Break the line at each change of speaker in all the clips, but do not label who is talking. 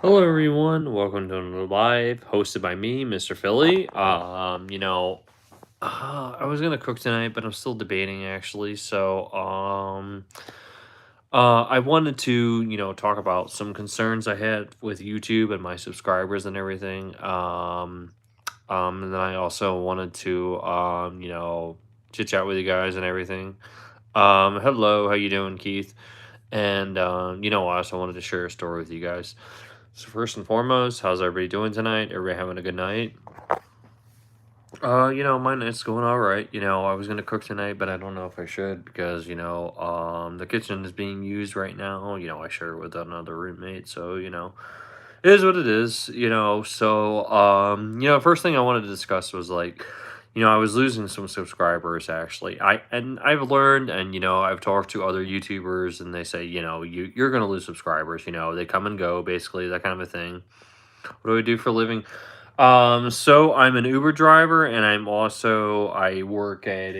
Hello, everyone. Welcome to another live hosted by me, Mr. Philly. I was gonna cook tonight, but I'm still debating actually. I wanted to, talk about some concerns I had with YouTube and my subscribers and everything. And then I also wanted to, chit chat with you guys and everything. Hello, how you doing, Keith? And I also wanted to share a story with you guys. So first and foremost, how's everybody doing tonight? Everybody having a good night? My night's going all right. I was gonna cook tonight, but I don't know if I should because the kitchen is being used right now. I share it with another roommate, so it is what it is. First thing I wanted to discuss was like, I was losing some subscribers actually. I've learned, and I've talked to other YouTubers, and they say, you're gonna lose subscribers. They come and go, basically that kind of a thing. What do I do for a living? So I'm an Uber driver, and I work at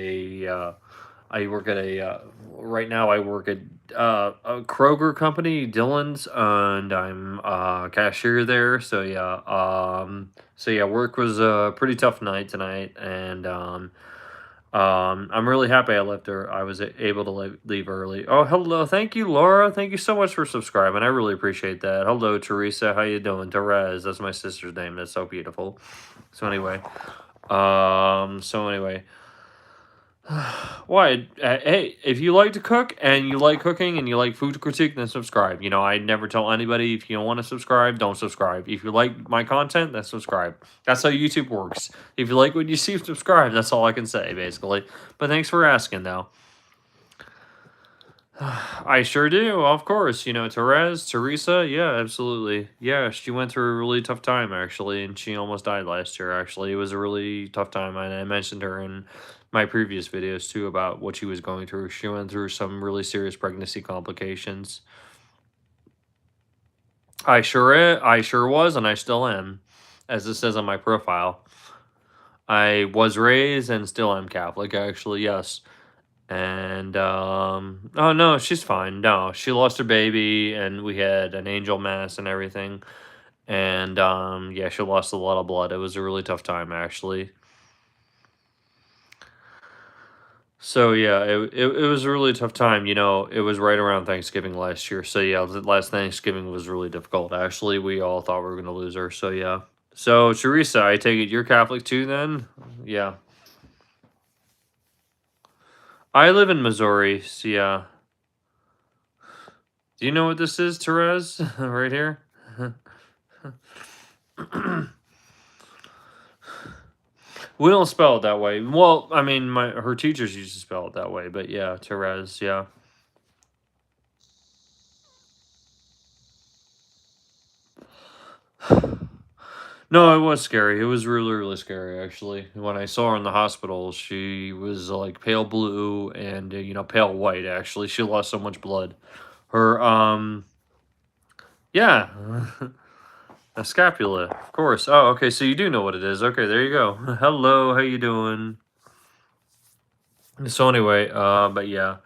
right now I work at a Kroger company, Dillon's, and I'm cashier there. So yeah, work was a pretty tough night tonight, and I'm really happy I left her. I was able to leave early. Oh, hello. Thank you, Laura. Thank you so much for subscribing. I really appreciate that. Hello, Teresa. How you doing? Therese. That's my sister's name. That's so beautiful. So anyway, so anyway, why? Hey, if you like to cook and you like cooking and you like food critique, then subscribe. I never tell anybody if you don't want to subscribe, don't subscribe. If you like my content, then subscribe. That's how YouTube works. If you like what you see, subscribe. That's all I can say, basically. But thanks for asking, though. I sure do, of course. Teresa, yeah, absolutely. Yeah, she went through a really tough time, actually, and she almost died last year, actually. It was a really tough time, and I mentioned her in my previous videos, too, about what she was going through. She went through some really serious pregnancy complications. I sure was, and I still am, as it says on my profile. I was raised and still am Catholic, actually, yes. And oh no, she's fine. No, she lost her baby, and we had an angel mass and everything. And yeah, she lost a lot of blood. It was a really tough time, actually. So yeah, it was a really tough time. It was right around Thanksgiving last year. So yeah, the last Thanksgiving was really difficult. Actually, we all thought we were gonna lose her. So yeah. So Teresa, I take it you're Catholic too, then? Yeah. I live in Missouri. So yeah. Do you know what this is, Therese? Right here. We don't spell it that way. Well, I mean, my her teachers used to spell it that way, but yeah, Therese, yeah. No, it was scary. It was really, really scary, actually. When I saw her in the hospital, she was like pale blue and pale white. Actually, she lost so much blood. Her yeah, a scapula, of course. Oh, okay. So you do know what it is. Okay, there you go. Hello, how you doing? So anyway, but yeah.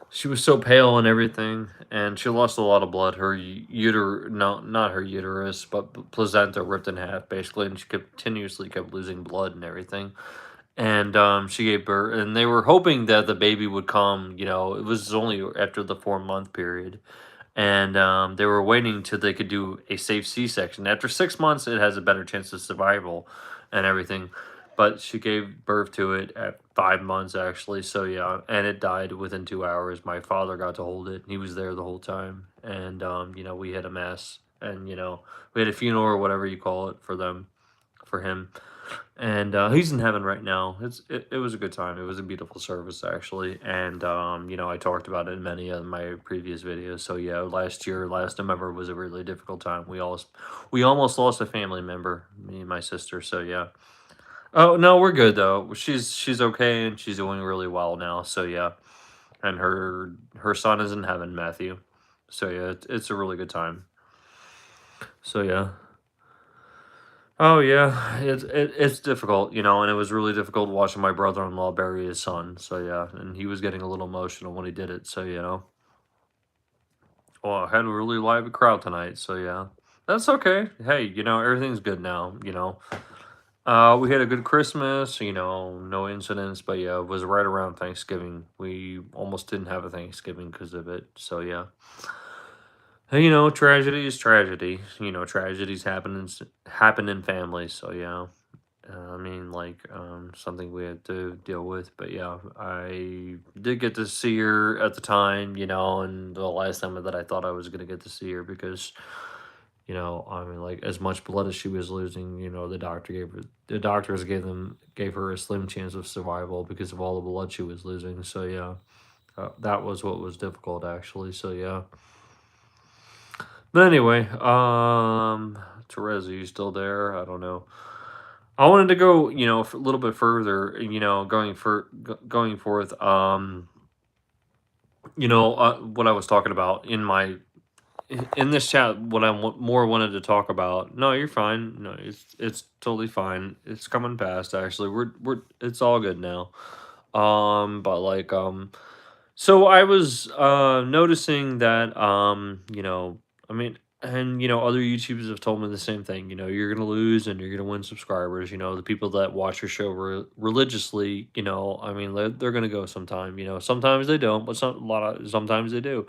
She was so pale and everything, and she lost a lot of blood. Her uter no, not her uterus, but placenta ripped in half, basically, and she continuously kept losing blood and everything. And she gave birth, and they were hoping that the baby would come. It was only after the 4 month period, and they were waiting till they could do a safe C-section. After 6 months, it has a better chance of survival and everything. But she gave birth to it at 5 months, actually. So yeah, and it died within 2 hours. My father got to hold it. He was there the whole time, and we had a mass, and we had a funeral or whatever you call it for him, and he's in heaven right now. It was a good time. It was a beautiful service, actually, and I talked about it in many of my previous videos. So yeah, last November was a really difficult time. We almost lost a family member, me and my sister. So yeah. Oh no, we're good though. She's okay, and she's doing really well now. So yeah, and her son is in heaven, Matthew. So yeah, it's a really good time. So yeah. Oh yeah, it's difficult, and it was really difficult watching my brother-in-law bury his son. So yeah, and he was getting a little emotional when he did it. So well, I had a really lively crowd tonight. So yeah, That's okay. Hey, everything's good now. We had a good Christmas. No incidents, but yeah, it was right around Thanksgiving. We almost didn't have a Thanksgiving because of it. So yeah, hey, tragedy is tragedy. Tragedies happen in families. So yeah. I mean, like, something we had to deal with. But yeah, I did get to see her at the time, and the last time that I thought I was going to get to see her because, I mean, like, as much blood as she was losing, the doctors gave her a slim chance of survival because of all the blood she was losing. So yeah, that was what was difficult actually. So yeah. But anyway, Therese, are you still there? I don't know. I wanted to go, a little bit further, going forth. What I was talking about in this chat, what more wanted to talk about. No, you're fine. No, it's totally fine. It's coming past. Actually, we're it's all good now. But like so I was noticing that I mean, and other YouTubers have told me the same thing. You're gonna lose and you're gonna win subscribers. The people that watch your show religiously. I mean, they're gonna go sometime. Sometimes they don't, but sometimes they do.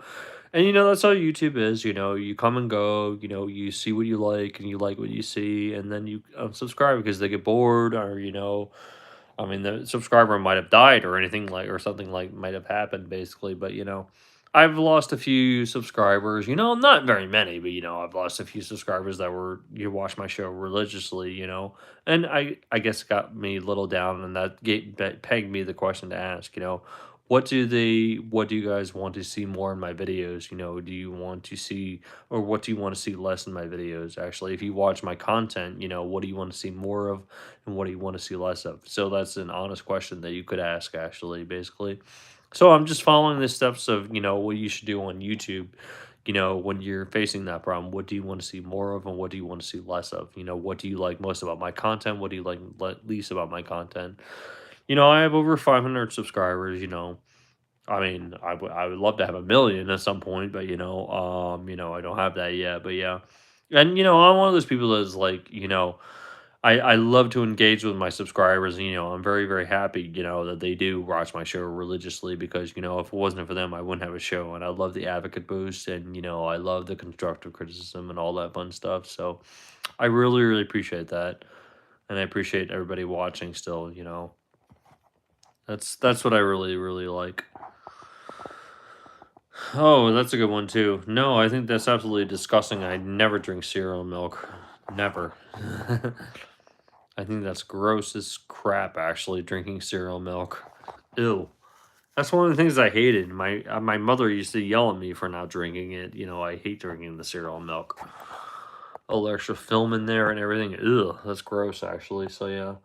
And that's how YouTube is. You come and go. You see what you like and you like what you see, and then you unsubscribe because they get bored or I mean, the subscriber might have died or anything like, or something like might have happened basically. But, I've lost a few subscribers, not very many, but, I've lost a few subscribers that you watch my show religiously, and I guess it got me a little down and that pegged me the question to ask, what do you guys want to see more in my videos? Do you want to see, or what do you want to see less in my videos? Actually, if you watch my content, what do you want to see more of? And what do you want to see less of? So that's an honest question that you could ask, actually, basically. So I'm just following the steps of, what you should do on YouTube, when you're facing that problem. What do you want to see more of and what do you want to see less of? What do you like most about my content? What do you like least about my content? I have over 500 subscribers, I mean, I would love to have a million at some point, but I don't have that yet. But yeah, and I'm one of those people that's like, I love to engage with my subscribers. And, I'm very, very happy, that they do watch my show religiously because, if it wasn't for them, I wouldn't have a show. And I love the advocate boost and, I love the constructive criticism and all that fun stuff. So I really, really appreciate that. And I appreciate everybody watching still, That's what I really, really like. Oh, that's a good one too. No, I think that's absolutely disgusting. I never drink cereal milk. Never. I think that's gross as crap, actually, drinking cereal milk. Ew. That's one of the things I hated. My mother used to yell at me for not drinking it. I hate drinking the cereal milk. All the extra film in there and everything. Ew, that's gross, actually. So, yeah.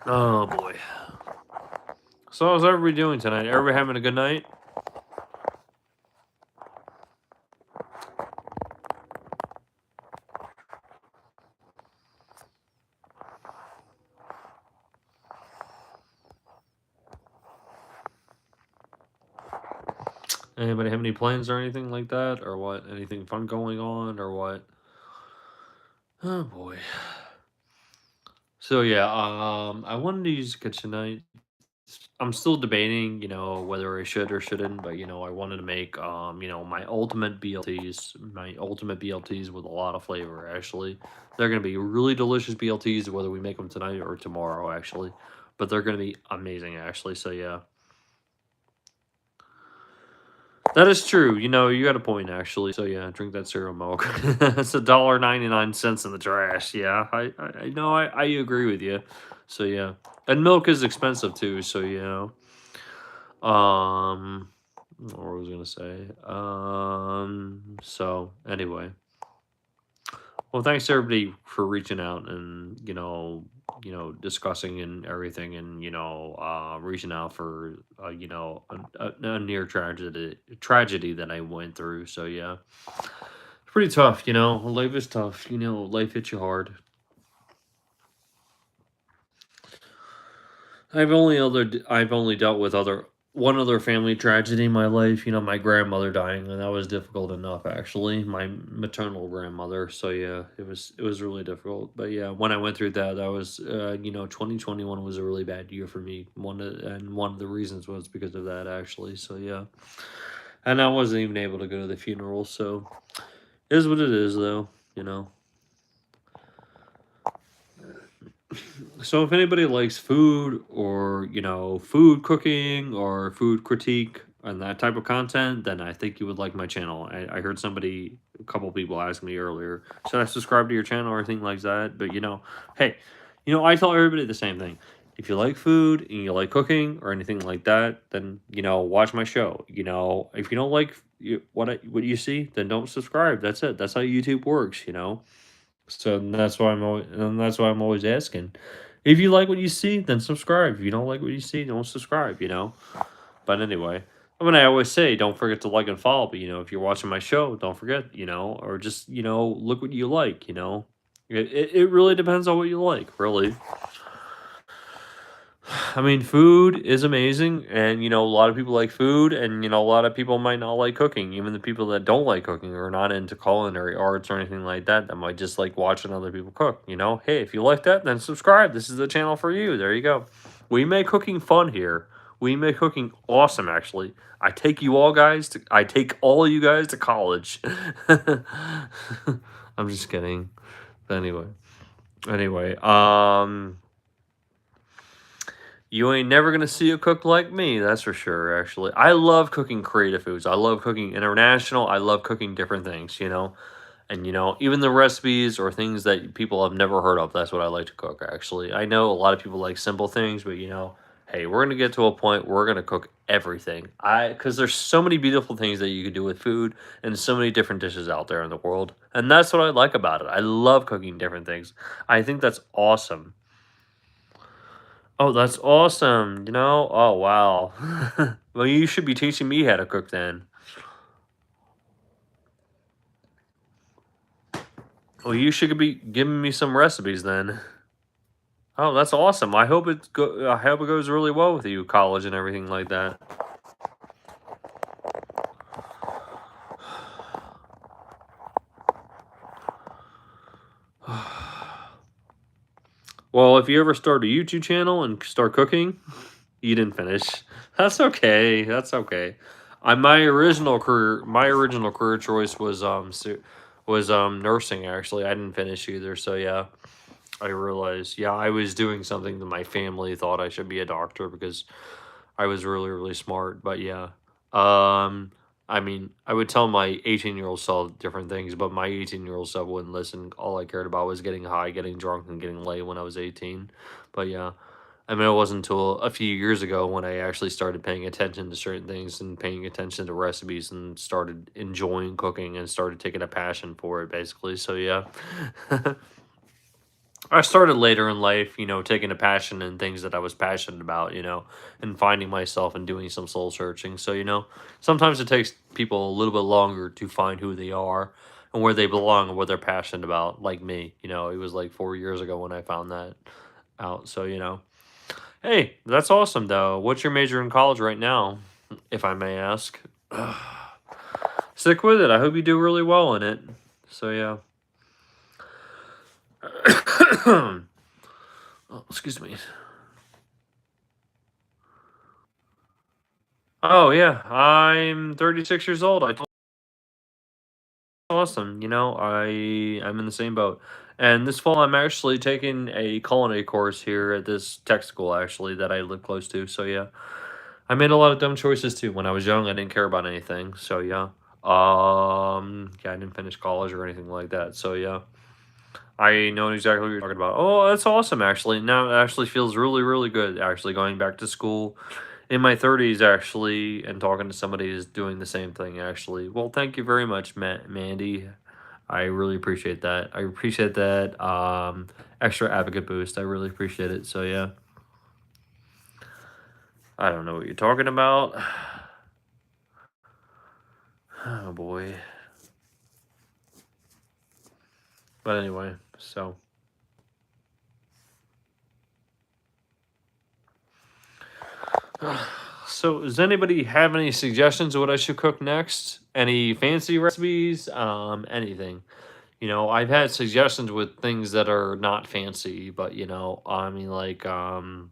Oh, boy. So, how's everybody doing tonight? Everybody having a good night? Anybody have any plans or anything like that? Or what? Anything fun going on or what? Oh, boy. So, yeah, I wanted to use Good tonight. I'm still debating, whether I should or shouldn't, but I wanted to make my ultimate BLTs with a lot of flavor actually. They're gonna be really delicious BLTs whether we make them tonight or tomorrow actually. But they're gonna be amazing actually. So yeah. That is true. You got a point actually. So yeah, drink that cereal milk. It's $1.99 in the trash. Yeah. I know I agree with you. So yeah. And milk is expensive too, so what was I gonna say? So anyway. Well, thanks to everybody for reaching out and discussing and everything, and reaching out for a near tragedy that I went through. So yeah, pretty tough. Life is tough. Life hits you hard. I've only dealt with other one other family tragedy in my life, my grandmother dying, and that was difficult enough actually. My maternal grandmother. So yeah, it was really difficult. But yeah, when I went through that, that was 2021 was a really bad year for me. One of the reasons was because of that actually. So yeah. And I wasn't even able to go to the funeral, so it is what it is though, you know. So if anybody likes food or, food cooking or food critique and that type of content, then I think you would like my channel. I heard a couple people ask me earlier, should I subscribe to your channel or anything like that? But hey, I tell everybody the same thing. If you like food and you like cooking or anything like that, then watch my show. If you don't like what you see, then don't subscribe. That's it. That's how YouTube works. So that's why I'm always asking. If you like what you see, then subscribe. If you don't like what you see, don't subscribe. But anyway, I always say don't forget to like and follow. But if you're watching my show, don't forget. Or just look what you like. It really depends on what you like, really. I mean, food is amazing, and a lot of people like food, and a lot of people might not like cooking. Even the people that don't like cooking or not into culinary arts or anything like that, that might just like watching other people cook. Hey, if you like that, then subscribe. This is the channel for you. There you go. We make cooking fun here. We make cooking awesome, actually. I take all you guys to college. I'm just kidding. But anyway. You ain't never gonna see a cook like me, that's for sure, actually. I love cooking creative foods. I love cooking international. I love cooking different things. And, even the recipes or things that people have never heard of, that's what I like to cook, actually. I know a lot of people like simple things, but, hey, we're gonna get to a point where we're gonna cook everything. Because there's so many beautiful things that you can do with food and so many different dishes out there in the world. And that's what I like about it. I love cooking different things. I think that's awesome. Oh, that's awesome. Oh, wow. Well, you should be teaching me how to cook then. Well, you should be giving me some recipes then. Oh, that's awesome. I hope it goes really well with you, college and everything like that. Well, if you ever start a YouTube channel and start cooking, you didn't finish. That's okay. That's okay. My original career choice was nursing. Actually, I didn't finish either. So yeah, I realized. Yeah, I was doing something that my family thought I should be a doctor because I was really really smart. But yeah, um, I mean, I would tell my 18-year-old self different things, but my 18-year-old self wouldn't listen. All I cared about was getting high, getting drunk, and getting laid when I was 18. But yeah. I mean, it wasn't until a few years ago when I actually started paying attention to certain things and paying attention to recipes and started enjoying cooking and started taking a passion for it, basically. So, yeah. I started later in life, taking a passion in things that I was passionate about, and finding myself and doing some soul searching. So, sometimes it takes people a little bit longer to find who they are and where they belong and what they're passionate about, like me. It was like 4 years ago when I found that out. So. Hey, that's awesome though. What's your major in college right now, if I may ask? Stick with it. I hope you do really well in it. So yeah. Oh, excuse me. Oh yeah, I'm 36 years old. Awesome. I'm in the same boat. And this fall, I'm actually taking a culinary course here at this tech school, actually, that I live close to. So yeah, I made a lot of dumb choices too. When I was young, I didn't care about anything. So yeah. Yeah, I didn't finish college or anything like that. So yeah, I know exactly what you're talking about. Oh, that's awesome. Actually, now it actually feels really, really good. Actually, going back to school in my 30s, actually, and talking to somebody who's doing the same thing. Actually, well, thank you very much, Mandy. I really appreciate that. I appreciate that extra advocate boost. I really appreciate it. So yeah, I don't know what you're talking about. Oh boy. But anyway, so So, does anybody have any suggestions of what I should cook next? Any fancy recipes? Anything. I've had suggestions with things that are not fancy, but I mean, like, all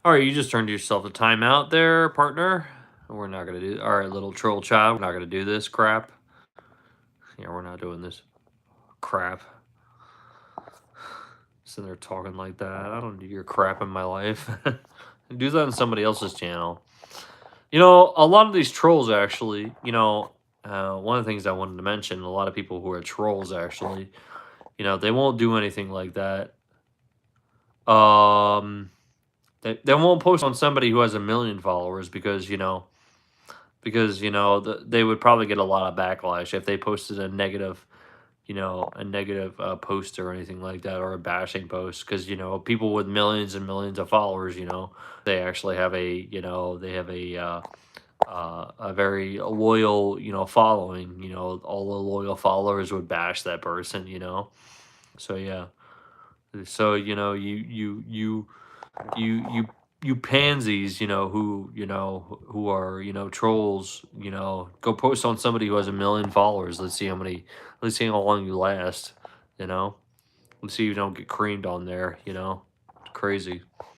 right, you just turned yourself a timeout there, partner. We're not gonna do. All right, little troll child. We're not gonna do this crap. Yeah, we're not doing this crap. Sitting there talking like that. I don't need your crap in my life. Do that on somebody else's channel. A lot of these trolls actually, one of the things I wanted to mention, a lot of people who are trolls actually, they won't do anything like that. Um, they won't post on somebody who has a million followers because they would probably get a lot of backlash if they posted a negative post or anything like that, or a bashing post, because people with millions and millions of followers, they actually have a very loyal following. All the loyal followers would bash that person. So yeah. So you pansies, who are trolls, go post on somebody who has a million followers. Let's see how long you last. you know let's see you don't get creamed on there. It's crazy.